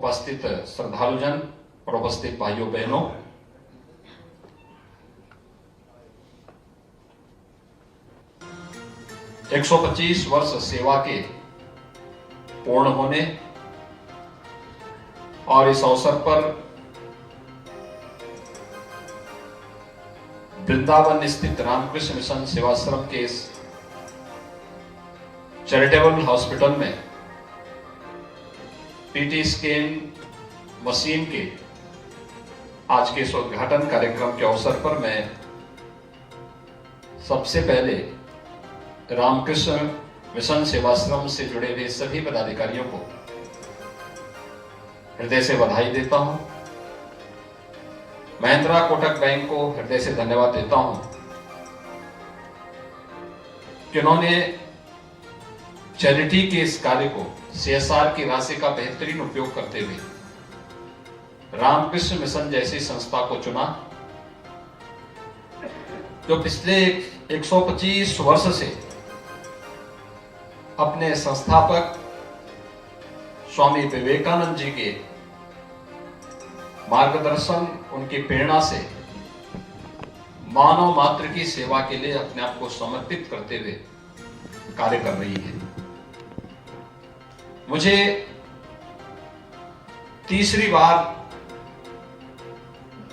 उपस्थित श्रद्धालुजन और उपस्थित भाइयों बहनों, एक 125 वर्ष सेवा के पूर्ण होने और इस अवसर पर वृंदावन स्थित रामकृष्ण मिशन सेवाश्रम के इस चैरिटेबल हॉस्पिटल में पीटी स्कैन मशीन के आज के इस उद्घाटन कार्यक्रम के अवसर पर मैं सबसे पहले रामकृष्ण मिशन सेवाश्रम से जुड़े हुए सभी पदाधिकारियों को हृदय से बधाई देता हूं। महिंद्रा कोटक बैंक को हृदय से धन्यवाद देता हूं कि उन्होंने चैरिटी के इस कार्य को सीएसआर की राशि का बेहतरीन उपयोग करते हुए रामकृष्ण मिशन जैसी संस्था को चुना, जो पिछले 125 वर्ष से अपने संस्थापक स्वामी विवेकानंद जी के मार्गदर्शन, उनकी प्रेरणा से मानव मात्र की सेवा के लिए अपने आप को समर्पित करते हुए कार्य कर रही है। मुझे तीसरी बार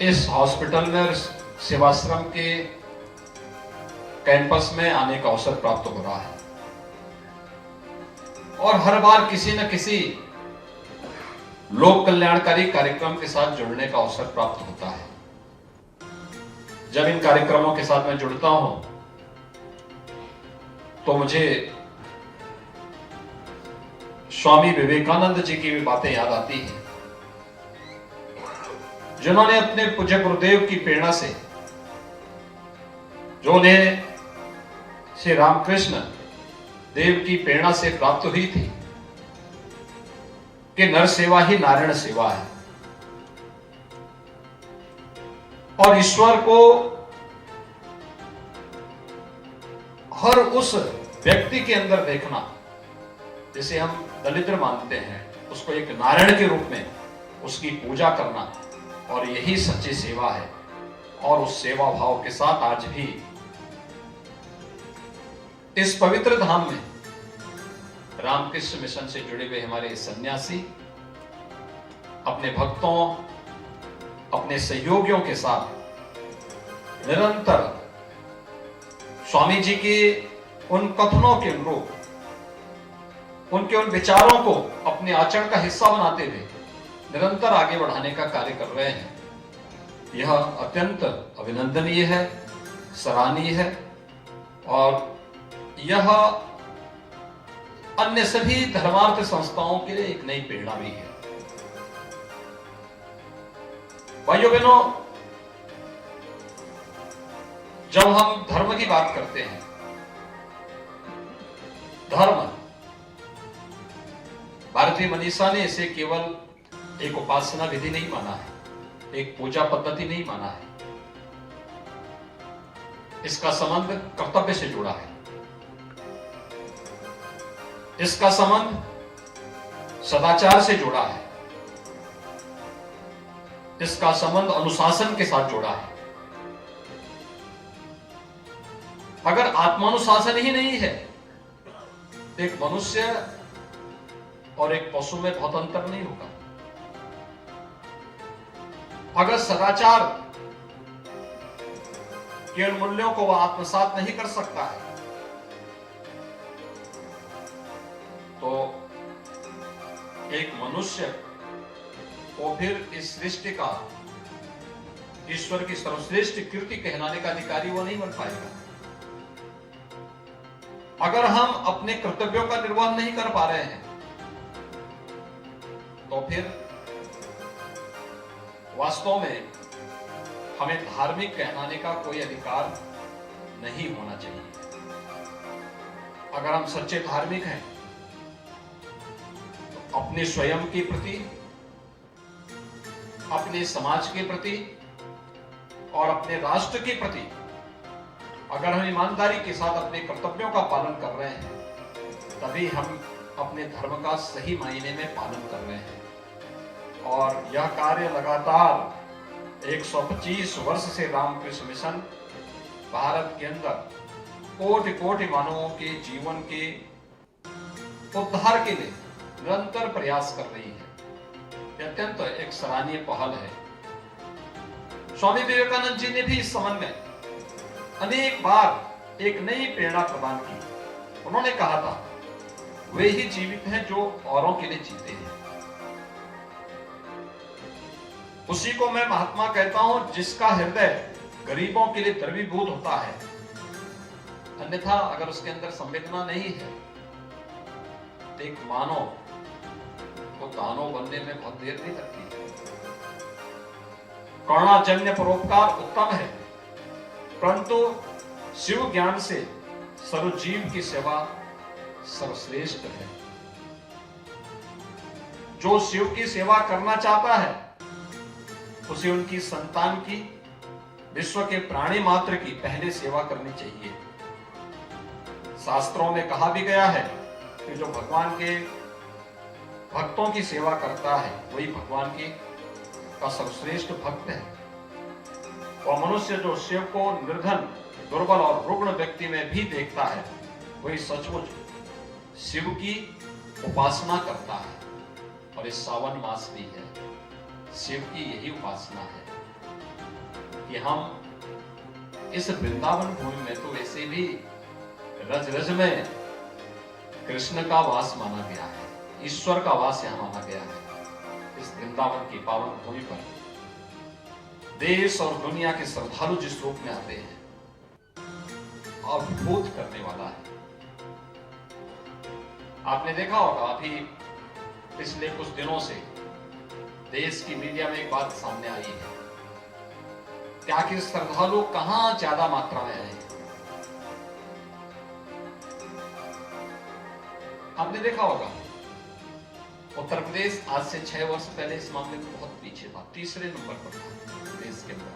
इस हॉस्पिटल में सेवाश्रम के कैंपस में आने का अवसर प्राप्त हो रहा है और हर बार किसी न किसी लोक कल्याणकारी कार्यक्रम के साथ जुड़ने का अवसर प्राप्त होता है। जब इन कार्यक्रमों के साथ मैं जुड़ता हूं तो मुझे स्वामी विवेकानंद जी की भी बातें याद आती हैं, जिन्होंने अपने पूज्य गुरुदेव की प्रेरणा से, जो उन्हें श्री रामकृष्ण देव की प्रेरणा से प्राप्त हुई थी कि नर सेवा ही नारायण सेवा है और ईश्वर को हर उस व्यक्ति के अंदर देखना, जिसे हम दलिद्र मानते हैं, उसको एक नारायण के रूप में उसकी पूजा करना, और यही सच्ची सेवा है। और उस सेवा भाव के साथ आज भी इस पवित्र धाम में रामकृष्ण मिशन से जुड़े हुए हमारे सन्यासी अपने भक्तों, अपने सहयोगियों के साथ निरंतर स्वामी जी के उन कथनों के अनुरूप, उनके उन विचारों को अपने आचरण का हिस्सा बनाते हुए निरंतर आगे बढ़ाने का कार्य कर रहे हैं। यह अत्यंत अभिनंदनीय है, सराहनीय है और यह अन्य सभी धर्मार्थ संस्थाओं के लिए एक नई प्रेरणा भी है। भाइयों बहनों, जब हम धर्म की बात करते हैं, धर्म, भारतीय मनीषा ने इसे केवल एक उपासना विधि नहीं माना है, एक पूजा पद्धति नहीं माना है। इसका संबंध कर्तव्य से जुड़ा है, इसका संबंध सदाचार से जुड़ा है, इसका संबंध अनुशासन के साथ जुड़ा है। अगर आत्मानुशासन ही नहीं है तो एक मनुष्य और एक पशु में बहुत अंतर नहीं होगा। अगर सदाचार के मूल्यों को वह आत्मसात नहीं कर सकता है तो एक मनुष्य को फिर इस सृष्टि का, ईश्वर की सर्वश्रेष्ठ कृति कहलाने का अधिकारी वो नहीं बन पाएगा। अगर हम अपने कर्तव्यों का निर्वहन नहीं कर पा रहे हैं तो फिर वास्तव में हमें धार्मिक कहलाने का कोई अधिकार नहीं होना चाहिए। अगर हम सच्चे धार्मिक हैं तो अपने स्वयं के प्रति, अपने समाज के प्रति और अपने राष्ट्र के प्रति अगर हम ईमानदारी के साथ अपने कर्तव्यों का पालन कर रहे हैं, तभी हम अपने धर्म का सही मायने में पालन कर रहे हैं। और यह कार्य लगातार 125 वर्ष से रामकृष्ण मिशन भारत के अंदर कोटि कोटि मानवों के जीवन के उद्धार के लिए निरंतर प्रयास कर रही है। यह अत्यंत एक सराहनीय पहल है। स्वामी विवेकानंद जी ने भी इस संबंध में अनेक बार एक नई प्रेरणा प्रदान की। उन्होंने कहा था, वे ही जीवित हैं जो औरों के लिए जीते हैं। उसी को मैं महात्मा कहता हूं जिसका हृदय गरीबों के लिए द्रवीभूत होता है। अन्यथा अगर उसके अंदर संवेदना नहीं है तो एक मानव को दानव बनने में बहुत देर नहीं लगती। करुणाजन्य परोपकार उत्तम है, परंतु शिव ज्ञान से सर्वजीव की सेवा सर्वश्रेष्ठ है। जो शिव की सेवा करना चाहता है उसे उनकी संतान की, विश्व के प्राणी मात्र की पहले सेवा करनी चाहिए। शास्त्रों में कहा भी गया है कि जो भगवान के भक्तों की सेवा करता है वही भगवान की का सर्वश्रेष्ठ भक्त है। और मनुष्य जो शिव को निर्धन, दुर्बल और रुग्ण व्यक्ति में भी देखता है वही सचमुच शिव की उपासना करता है। और इस सावन मास भी है, शिव की यही उपासना है कि हम इस वृंदावन भूमि में तो वैसे भी रज रज में कृष्ण का वास माना गया है, ईश्वर का वास यहां माना गया है। इस वृंदावन की पावन भूमि पर देश और दुनिया के श्रद्धालु जिस रूप में आते हैं, अद्भुत करने वाला है। आपने देखा होगा अभी पिछले कुछ दिनों से देश की मीडिया में एक बात सामने आई है, क्या कि श्रद्धालु कहां ज्यादा मात्रा में आए। आपने देखा होगा उत्तर प्रदेश आज से 6 वर्ष पहले इस मामले में बहुत पीछे था, तीसरे नंबर पर था देश के अंदर।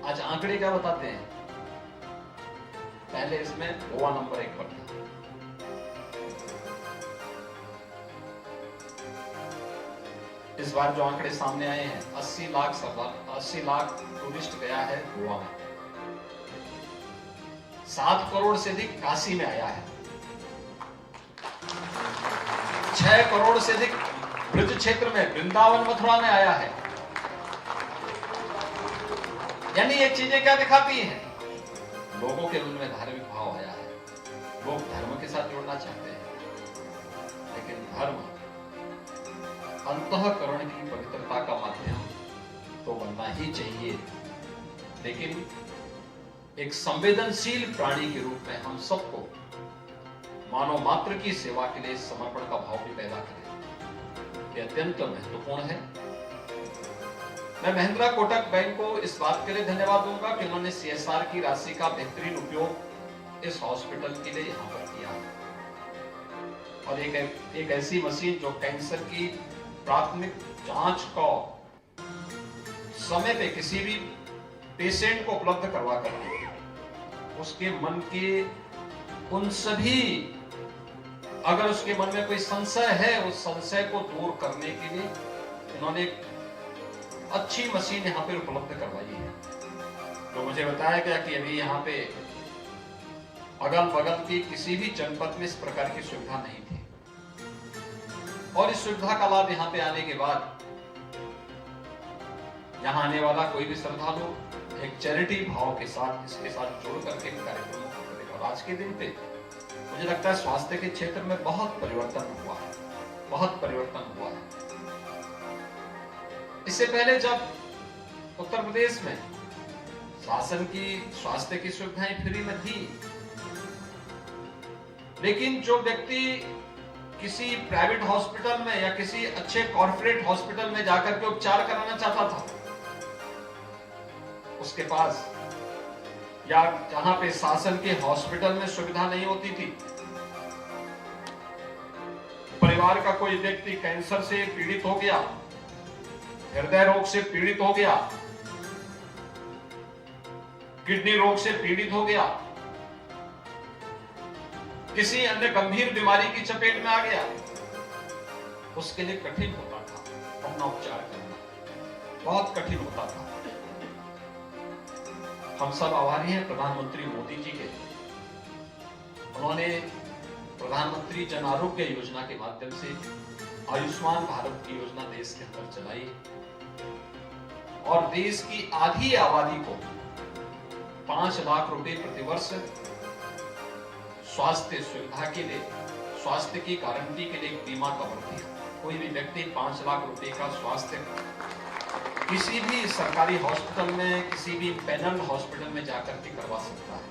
आज आंकड़े क्या बताते हैं, पहले इसमें गोवा नंबर 1 पर था। इस बार जो आंकड़े सामने आए हैं 80 लाख श्रद्धालु, 80 लाख टूरिस्ट गया है गोवा में। 7 करोड़ से अधिक काशी में आया है। 6 करोड़ से अधिक ब्रज क्षेत्र में, वृंदावन मथुरा में आया है। यानी ये चीजें क्या दिखाती हैं, लोगों के मन में धार्मिक भाव आया है। लोग धर्म के साथ जुड़ना चाहते हैं, लेकिन धर्म अंतःकरण की पवित्रता का माध्यम तो बनना ही चाहिए। लेकिन एक संवेदनशील प्राणी के रूप में हम सबको मानव मात्र की सेवा के लिए समर्पण का भाव भी पैदा करें, यह अत्यंत महत्वपूर्ण है। मैं महिंद्रा कोटक बैंक को इस बात के लिए धन्यवाद दूंगा कि उन्होंने CSR की राशि का बेहतरीन उपयोग इस हॉस्पिटल के लिए यहां पर किया और एक ऐसी मशीन जो कैंसर की प्राथमिक जांच को समय पे किसी भी पेशेंट को उपलब्ध करवा कर उसके मन के उन सभी, अगर उसके मन में कोई संशय है उस संशय को दूर करने के लिए उन्होंने एक अच्छी मशीन यहाँ पे उपलब्ध करवाई है। तो मुझे बताया गया कि अभी यहाँ पे अगल बगल की किसी भी जनपद में इस प्रकार की सुविधा नहीं थी और इस सुविधा का लाभ यहाँ पे आने के बाद यहाँ आने वाला कोई भी श्रद्धालु एक चैरिटी भाव के साथ इसके साथ जुड़ करके कार्यक्रमों को करेगा। और आज के दिन पे मुझे लगता है स्वास्थ्य के क्षेत्र में बहुत परिवर्तन हुआ है, बहुत परिवर्तन हुआ है। इससे पहले जब उत्तर प्रदेश में शासन की स्वास्थ्य की सुविधाएं फ्री में थी, लेकिन जो व्यक्ति किसी प्राइवेट हॉस्पिटल में या किसी अच्छे कॉर्पोरेट हॉस्पिटल में जाकर के उपचार कराना चाहता था, उसके पास या जहां पे शासन के हॉस्पिटल में सुविधा नहीं होती थी, परिवार का कोई व्यक्ति कैंसर से पीड़ित हो गया, हृदय रोग से पीड़ित हो गया, किडनी रोग से पीड़ित हो गया, किसी अन्य गंभीर बीमारी की चपेट में आ गया, उसके लिए कठिन होता था। प्रथमोपचार करना बहुत कठिन होता था। हम सब आभारी हैं प्रधानमंत्री मोदी जी के। उन्होंने प्रधानमंत्री जन आरोग्य योजना के माध्यम से आयुष्मान भारत की योजना देश के अंदर चलाई और देश की आधी आबादी को 5 लाख रुपए प्रतिवर्ष स्वास्थ्य सुविधा के लिए, स्वास्थ्य की गारंटी के लिए एक बीमा कवर दिया। कोई भी व्यक्ति 5 लाख रुपए का स्वास्थ्य किसी भी सरकारी हॉस्पिटल में, किसी भी पैनल हॉस्पिटल में जाकर के करवा सकता है।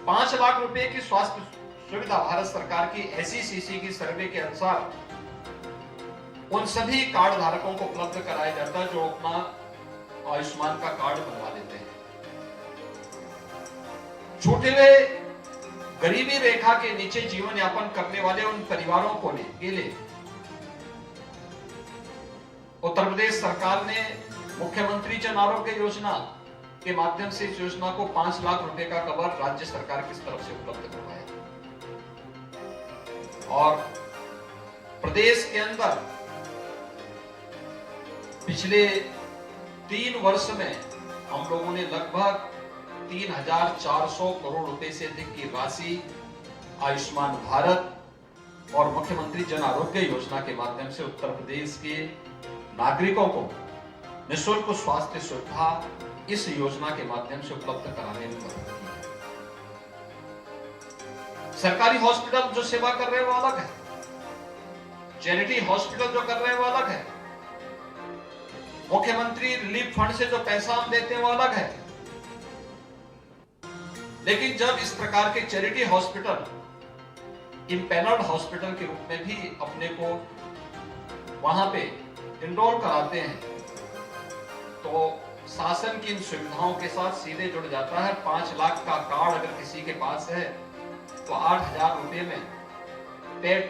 5 लाख रुपए की स्वास्थ्य सुविधा भारत सरकार की SECC की सर्वे के अनुसार उन सभी कार्ड धारकों को उपलब्ध कराया जाता है जो अपना आयुष्मान का कार्ड बनवा लेते हैं। छोटे गरीबी रेखा के नीचे जीवन यापन करने वाले उन परिवारों के लिए उत्तर प्रदेश सरकार ने मुख्यमंत्री जन आरोग्य योजना के माध्यम से इस योजना को 5 लाख रुपए का कवर राज्य सरकार की तरफ से उपलब्ध करवाया और प्रदेश के अंदर पिछले 3 वर्ष में हम लोगों ने लगभग 3,400 करोड़ रुपए से अधिक की राशि आयुष्मान भारत और मुख्यमंत्री जन आरोग्य योजना के माध्यम से उत्तर प्रदेश के नागरिकों को निःशुल्क स्वास्थ्य सुविधा इस योजना के माध्यम से उपलब्ध कराने में मदद की है। सरकारी हॉस्पिटल जो सेवा कर रहे हैं वो अलग है, चैरिटी हॉस्पिटल जो कर रहे हैं वो अलग है, मुख्यमंत्री रिलीफ फंड से जो पैसा हम देते हैं वो अलग है। लेकिन जब इस प्रकार के चैरिटी हॉस्पिटल इम्पैनल्ड हॉस्पिटल के रूप में भी अपने को वहां पे इनरोल कराते हैं तो शासन की इन सुविधाओं के साथ सीधे जुड़ जाता है। 5 लाख का कार्ड अगर किसी के पास है तो 8,000 रुपए में पेट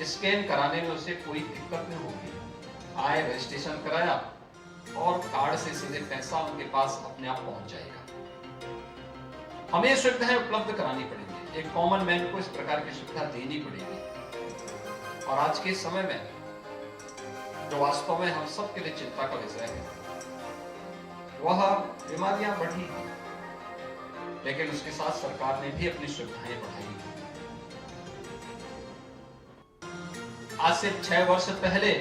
स्कैन कराने में उसे कोई दिक्कत नहीं होगी। आए, रजिस्ट्रेशन कराया और कार्ड से सीधे पैसा उनके पास अपने आप पहुंच जाएगा। हमें सुविधाएं उपलब्ध करानी पड़ेगी, एक कॉमन मैन को इस प्रकार की सुविधा देनी पड़ेगी। और आज के समय में जो वास्तव में हम सब के लिए चिंता का विषय है वह बीमारियां बढ़ी, लेकिन उसके साथ सरकार ने भी अपनी सुविधाएं बढ़ाई। आज से 6 वर्ष पहले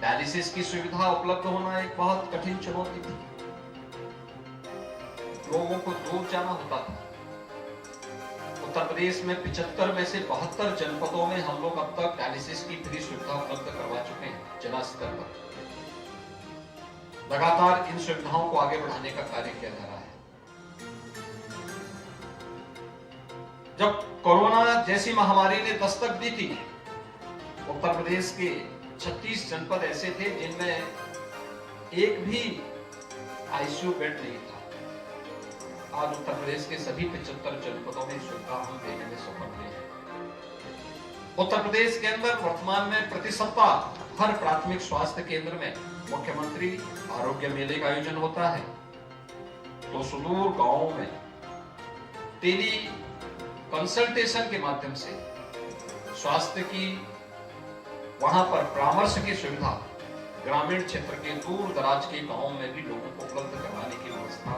डायलिसिस की सुविधा उपलब्ध होना एक बहुत कठिन चुनौती थी। लोगों को दूर जाना होता था। उत्तर प्रदेश में 75 में से 72 जनपदों में हम लोग अब तक डायलिसिस की फ्री सुविधा उपलब्ध करवा चुके हैं जिला स्तर पर। लगातार इन सुविधाओं को आगे बढ़ाने का कार्य किया जा रहा है। जब कोरोना जैसी महामारी ने दस्तक दी थी, उत्तर प्रदेश के 36 जनपद ऐसे थे जिनमें एक भी आईसीयू बेड नहीं था। आज उत्तर प्रदेश के सभी 75 जनपदों में सुविधा हम देने में सफल हुए हैं। उत्तर प्रदेश के अंदर वर्तमान में प्रति सप्ताह हर प्राथमिक स्वास्थ्य केंद्र में मुख्यमंत्री आरोग्य मेले का आयोजन होता है। तो सुदूर गांवों में टेली कंसल्टेशन के माध्यम से स्वास्थ्य की वहां पर परामर्श की सुविधा ग्रामीण क्षेत्र के दूर दराज के गांवों में भी लोगों को उपलब्ध करवाने की व्यवस्था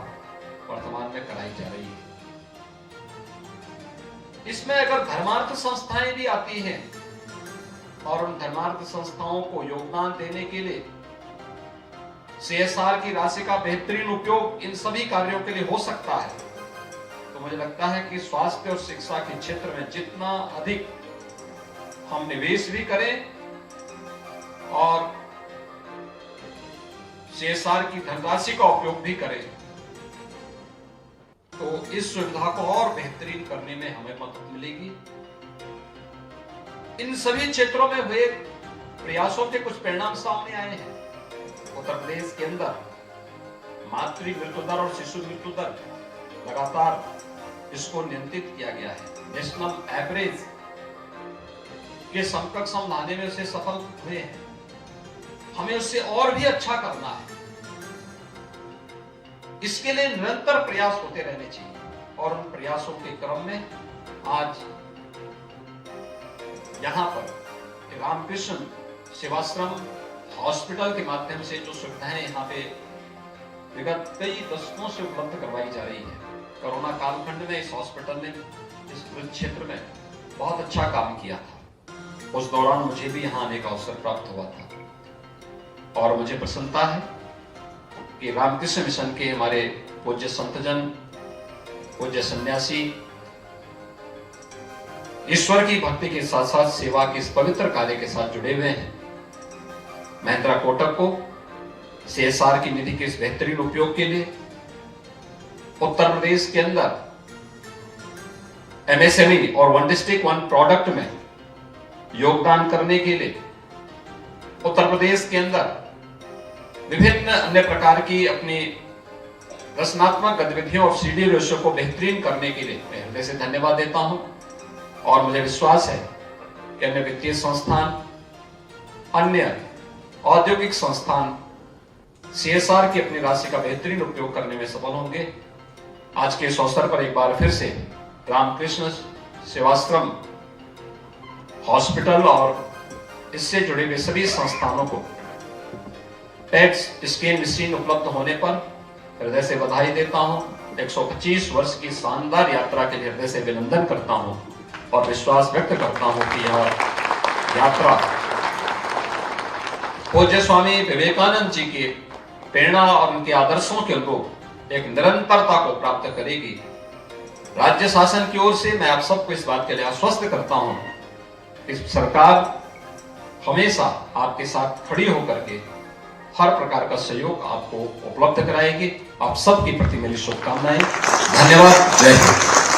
वर्तमान में कराई जा रही है। इसमें अगर धर्मार्थ संस्थाएं भी आती हैं और उन धर्मार्थ संस्थाओं को योगदान देने के लिए CSR की राशि का बेहतरीन उपयोग इन सभी कार्यों के लिए हो सकता है, तो मुझे लगता है कि स्वास्थ्य और शिक्षा के क्षेत्र में जितना अधिक हम निवेश भी करें और CSR की धनराशि का उपयोग भी करें तो इस सुविधा को और बेहतरीन करने में हमें मदद मिलेगी। इन सभी क्षेत्रों में हुए प्रयासों के कुछ परिणाम सामने आए हैं। उत्तर प्रदेश के अंदर मातृ मृत्यु दर और शिशु मृत्यु दर लगातार इसको नियंत्रित किया गया है। नेशनल एवरेज के समकक्ष हम लाने में उसे सफल हुए हैं। हमें उससे और भी अच्छा करना है। इसके लिए निरंतर प्रयास होते रहने चाहिए और उन प्रयासों के क्रम में आज यहां पर कि रामकृष्ण सेवाश्रम हॉस्पिटल के माध्यम से जो सुविधाएं यहाँ पे विगत कई दशकों से उपलब्ध करवाई जा रही है, कोरोना कालखंड में इस हॉस्पिटल ने इस क्षेत्र में बहुत अच्छा काम किया था। उस दौरान मुझे भी यहाँ आने का अवसर प्राप्त हुआ था और मुझे प्रसन्नता है कि रामकृष्ण मिशन के हमारे पूज्य संतजन, पूज्य सन्यासी ईश्वर की भक्ति के साथ साथ सेवा के इस पवित्र कार्य के साथ जुड़े हुए हैं। महेंद्रा कोटक को CSR की निधि के इस बेहतरीन उपयोग के लिए उत्तर प्रदेश के अंदर MSME और वन डिस्ट्रिक्ट वन प्रोडक्ट में योगदान करने के लिए उत्तर प्रदेश के अंदर विभिन्न अन्य प्रकार की अपनी रचनात्मक गतिविधियों और CD रेशो को बेहतरीन करने के लिए मैं हृदय से धन्यवाद देता हूं। और मुझे विश्वास है कि अन्य वित्तीय संस्थान, अन्य औद्योगिक संस्थान CSR की अपनी राशि का बेहतरीन उपयोग करने में सफल होंगे। आज के इस अवसर पर एक बार फिर से रामकृष्ण सेवाश्रम हॉस्पिटल और इससे जुड़े हुए सभी संस्थानों को PET स्कैन मशीन उपलब्ध होने पर हृदय से बधाई देता हूं। 125 वर्ष की शानदार यात्रा के लिए हृदय से अभिनंदन करता हूं और विश्वास व्यक्त करता हूं कि यह यात्रा पूज्य स्वामी विवेकानंद जी के प्रेरणा और उनके आदर्शों के अनुरूप एक निरंतरता को प्राप्त करेगी। राज्य शासन की ओर से मैं आप सबको इस बात के लिए आश्वस्त करता हूं कि सरकार हमेशा आपके साथ खड़ी होकर के हर प्रकार का सहयोग आपको उपलब्ध कराएगी। आप सबके प्रति मेरी शुभकामनाएं। धन्यवाद। जय हिंद।